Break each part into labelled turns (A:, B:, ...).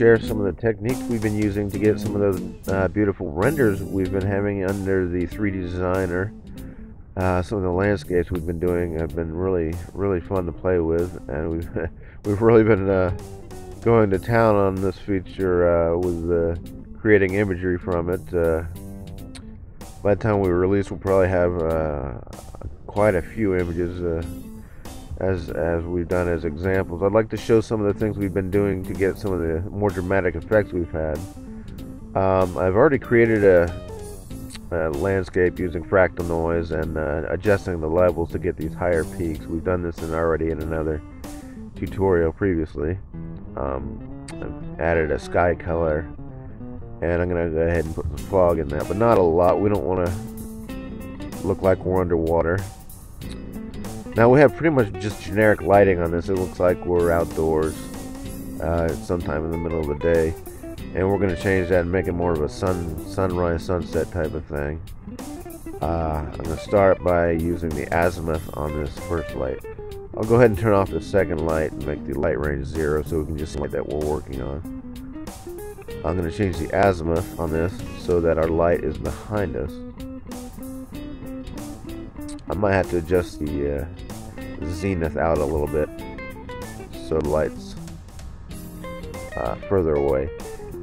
A: share some of the techniques we've been using to get some of those beautiful renders we've been having under the 3D Designer. Some of the landscapes we've been doing have been really fun to play with, and we've really been going to town on this feature with creating imagery from it. By the time we release, we'll probably have quite a few images as we've done as examples. I'd like to show some of the things we've been doing to get some of the more dramatic effects we've had. I've already created a landscape using fractal noise and adjusting the levels to get these higher peaks. We've done this already in another tutorial previously. I've added a sky color, and I'm going to go ahead and put some fog in that, but not a lot. We don't want to look like we're underwater. Now we have pretty much just generic lighting on this. It looks like we're outdoors sometime in the middle of the day, and we're going to change that and make it more of a sunrise, sunset type of thing. I'm going to start by using the azimuth on this first light. I'll go ahead and turn off the second light and make the light range 0 so we can just see that we're working on. I'm going to change the azimuth on this so that our light is behind us. I might have to adjust the zenith out a little bit so the light's further away.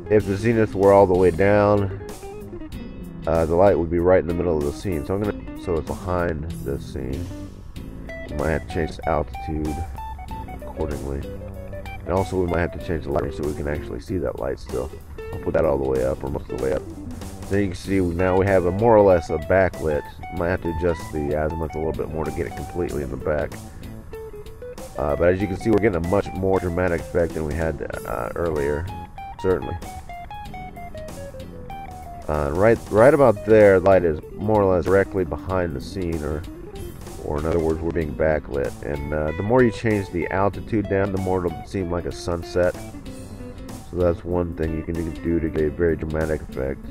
A: If the zenith were all the way down, the light would be right in the middle of the scene. So so it's behind the scene. We might have to change the altitude accordingly, and also we might have to change the light so we can actually see that light still. I'll put that all the way up, or most of the way up. Then you can see now we have more or less a backlit. Might have to adjust the azimuth a little bit more to get it completely in the back. But as you can see, we're getting a much more dramatic effect than we had earlier, certainly. Right about there, light is more or less directly behind the scene, or in other words, we're being backlit. And the more you change the altitude down, the more it'll seem like a sunset. So that's one thing you can do to get a very dramatic effect.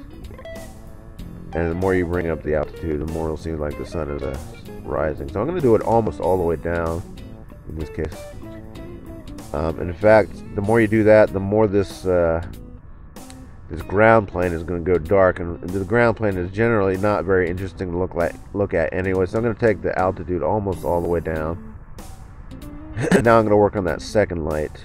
A: And the more you bring up the altitude, the more it'll seem like the sun is rising. So I'm going to do it almost all the way down in this case. In fact, the more you do that, the more this ground plane is going to go dark, and the ground plane is generally not very interesting to look at anyway. So I'm going to take the altitude almost all the way down. Now I'm going to work on that second light.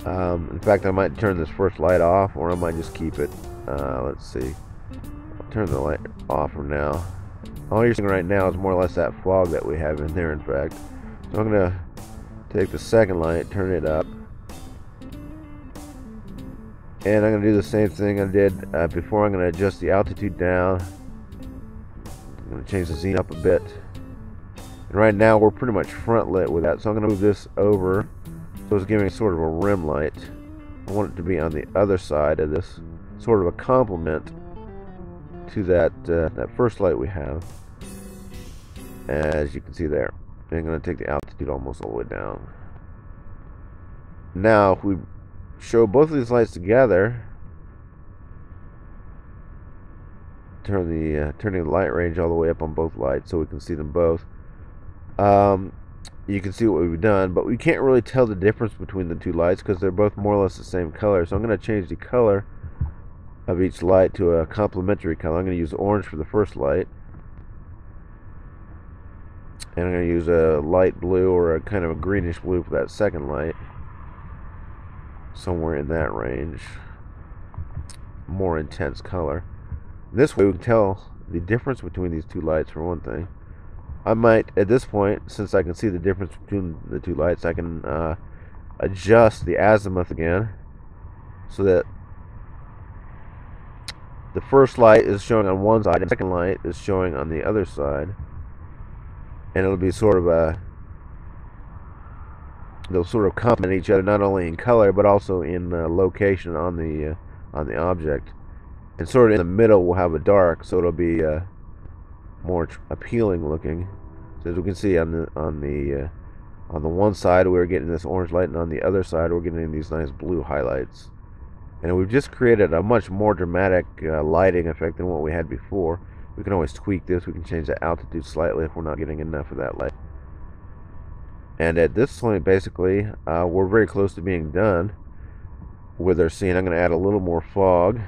A: In fact, I might turn this first light off, or I might just keep it. Let's see. I'll turn the light off for now. All you're seeing right now is more or less that fog that we have in there, in fact. So I'm going to take the second light, turn it up. And I'm going to do the same thing I did before. I'm going to adjust the altitude down. I'm going to change the zenith up a bit. And right now we're pretty much front lit with that. So I'm going to move this over so it's giving sort of a rim light. I want it to be on the other side of this, sort of a complement to that first light we have, as you can see there. And I'm going to take the altitude almost all the way down. Now if we show both of these lights together, turning the light range all the way up on both lights so we can see them both, you can see what we've done, but we can't really tell the difference between the two lights because they're both more or less the same color. So I'm going to change the color of each light to a complementary color. I'm going to use orange for the first light, and I'm going to use a light blue or a kind of a greenish blue for that second light, somewhere in that range, more intense color. This way we can tell the difference between these two lights, for one thing. I might, at this point, since I can see the difference between the two lights, I can adjust the azimuth again so that the first light is showing on one side and the second light is showing on the other side, and it'll be sort of they'll sort of complement each other, not only in color but also in location on the object. And sort of in the middle we'll have a dark, so it'll be more appealing looking. So as we can see on the one side we're getting this orange light, and on the other side we're getting these nice blue highlights. And we've just created a much more dramatic lighting effect than what we had before. We can always tweak this. We can change the altitude slightly if we're not getting enough of that light. And at this point, basically, we're very close to being done with our scene. I'm going to add a little more fog.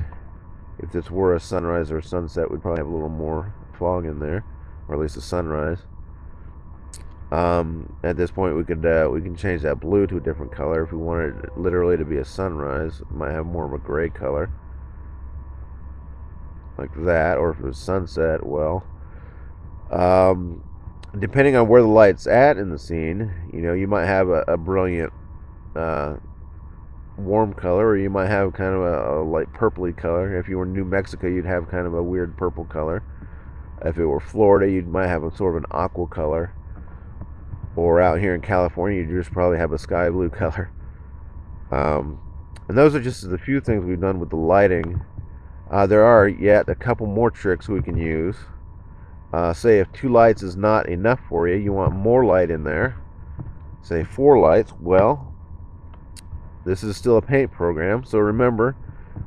A: If this were a sunrise or a sunset, we'd probably have a little more fog in there, or at least a sunrise. At this point, we can change that blue to a different color if we wanted it literally to be a sunrise. It might have more of a gray color, like that. Or if it was sunset, well, depending on where the light's at in the scene, you might have a brilliant warm color, or you might have kind of a light purpley color. If you were in New Mexico, you'd have kind of a weird purple color. If it were Florida, you might have a sort of an aqua color. Or out here in California, you just probably have a sky blue color. And those are just the few things we've done with the lighting. There are yet a couple more tricks we can use. Say if 2 lights is not enough for you, you want more light in there. Say 4 lights. Well, this is still a paint program, so remember,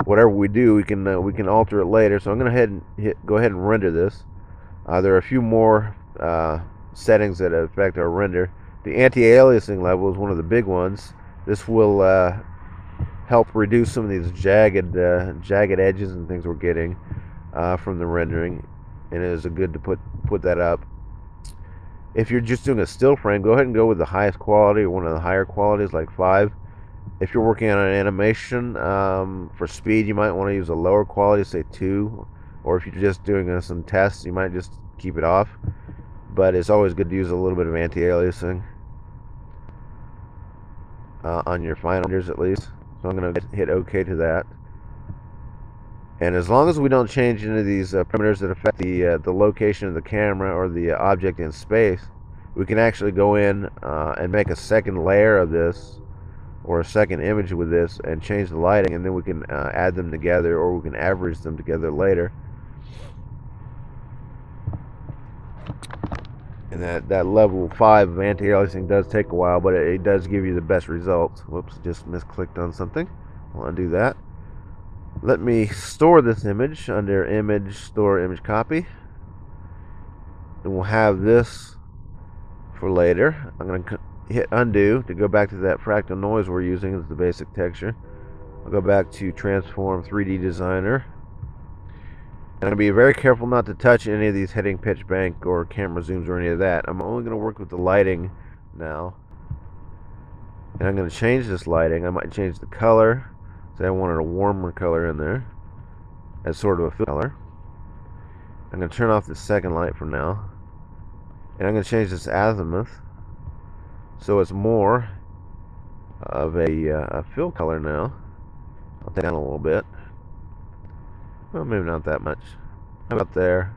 A: whatever we do, we can alter it later. So I'm going to go ahead and render this. There are a few more settings that affect our render. The anti-aliasing level is one of the big ones. This will help reduce some of these jagged edges and things we're getting from the rendering, and it is good to put that up. If you're just doing a still frame, go ahead and go with the highest quality or one of the higher qualities, like 5. If you're working on an animation, for speed, you might want to use a lower quality, say 2. Or if you're just doing some tests, you might just keep it off. But it's always good to use a little bit of anti-aliasing on your final renders, at least. So I'm going to hit OK to that. And as long as we don't change any of these parameters that affect the location of the camera or the object in space, we can actually go in and make a second layer of this, or a second image with this, and change the lighting, and then we can add them together, or we can average them together later. And that level 5 of anti-aliasing does take a while, but it does give you the best results. Whoops, just misclicked on something. I'll undo that. Let me store this image under Image, Store Image Copy. And we'll have this for later. I'm going to hit Undo to go back to that fractal noise we're using as the basic texture. I'll go back to Transform 3D Designer. I'm going to be very careful not to touch any of these heading, pitch, bank, or camera zooms or any of that. I'm only going to work with the lighting now. And I'm going to change this lighting. I might change the color. Say I wanted a warmer color in there as sort of a fill color. I'm going to turn off the second light for now. And I'm going to change this azimuth so it's more of a fill color now. I'll take it down a little bit. Well, maybe not that much. About there.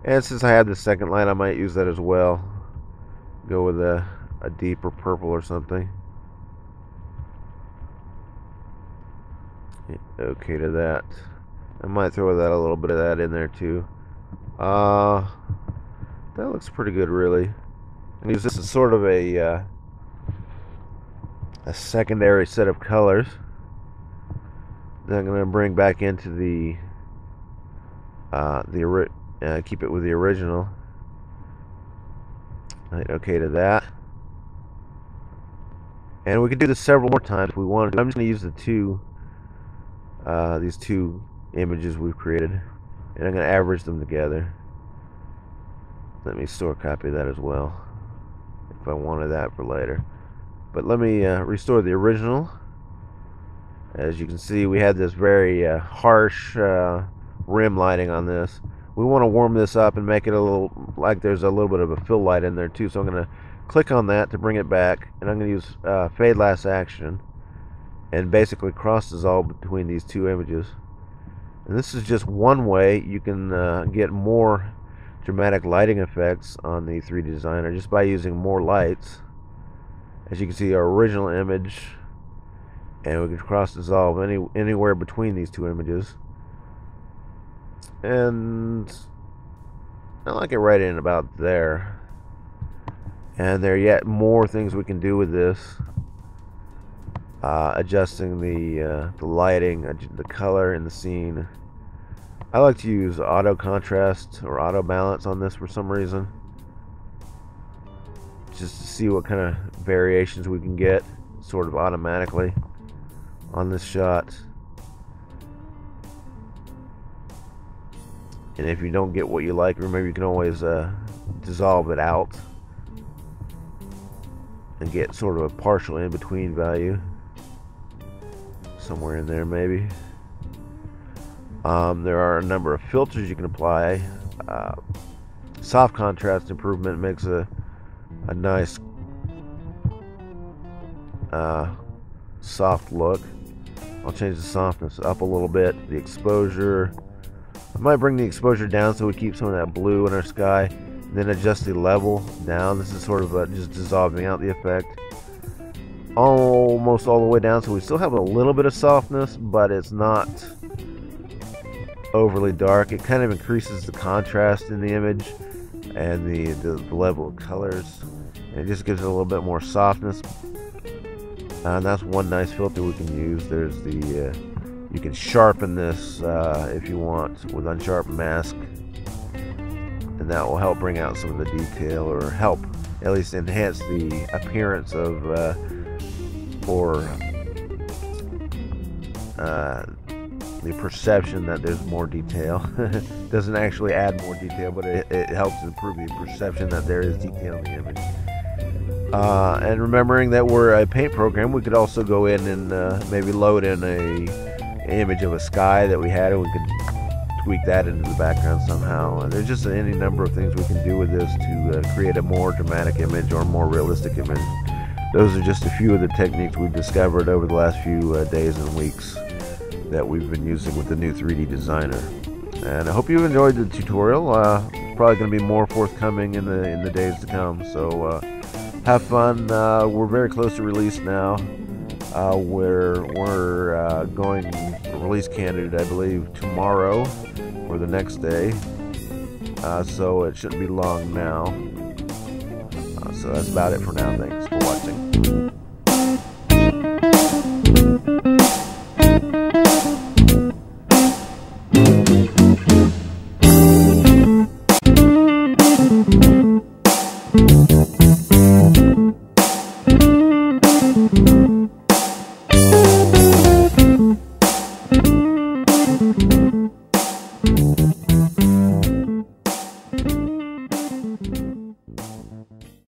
A: And since I have the second light, I might use that as well. Go with a deeper purple or something. Okay to that. I might throw that a little bit of that in there too. That looks pretty good, really. And use this as sort of a secondary set of colors that I'm going to bring back into keep it with the original. Right, okay to that. And we could do this several more times if we wanted to. I'm just going to use these two images we've created, and I'm going to average them together. Let me store copy that as well if I wanted that for later. But let me restore the original. As you can see, we had this very harsh rim lighting on this. We want to warm this up and make it a little like there's a little bit of a fill light in there too. So I'm going to click on that to bring it back, and I'm going to use fade last action and basically cross dissolve between these two images. And this is just one way you can get more dramatic lighting effects on the 3D designer, just by using more lights. As you can see, our original image, and we can cross dissolve anywhere between these two images. And I like it right in about there. And there are yet more things we can do with this. Adjusting the lighting, the color in the scene. I like to use auto contrast or auto balance on this for some reason. just to see what kind of variations we can get sort of automatically on this shot. And if you don't get what you like, remember you can always dissolve it out and get sort of a partial in-between value somewhere in there maybe. There are a number of filters you can apply. Soft contrast improvement makes a nice soft look. I'll change the softness up a little bit. The exposure, I might bring the exposure down so we keep some of that blue in our sky, and then adjust the level down. This is sort of just dissolving out the effect almost all the way down, so we still have a little bit of softness, but it's not overly dark. It kind of increases the contrast in the image and the level of colors, and it just gives it a little bit more softness. And that's one nice filter we can use. There's the you can sharpen this if you want with unsharpened mask, and that will help bring out some of the detail, or help at least enhance the appearance of or the perception that there's more detail. Doesn't actually add more detail, but it helps improve the perception that there is detail in the image. And remembering that we're a paint program, we could also go in and maybe load in an image of a sky that we had, and we could tweak that into the background somehow. And there's just any number of things we can do with this to create a more dramatic image or a more realistic image. Those are just a few of the techniques we've discovered over the last few days and weeks that we've been using with the new 3D Designer. And I hope you enjoyed the tutorial. Probably going to be more forthcoming in the days to come. So have fun. We're very close to release now. We're going release candidate, I believe, tomorrow or the next day. So it shouldn't be long now. So that's about it for now. Thanks for watching.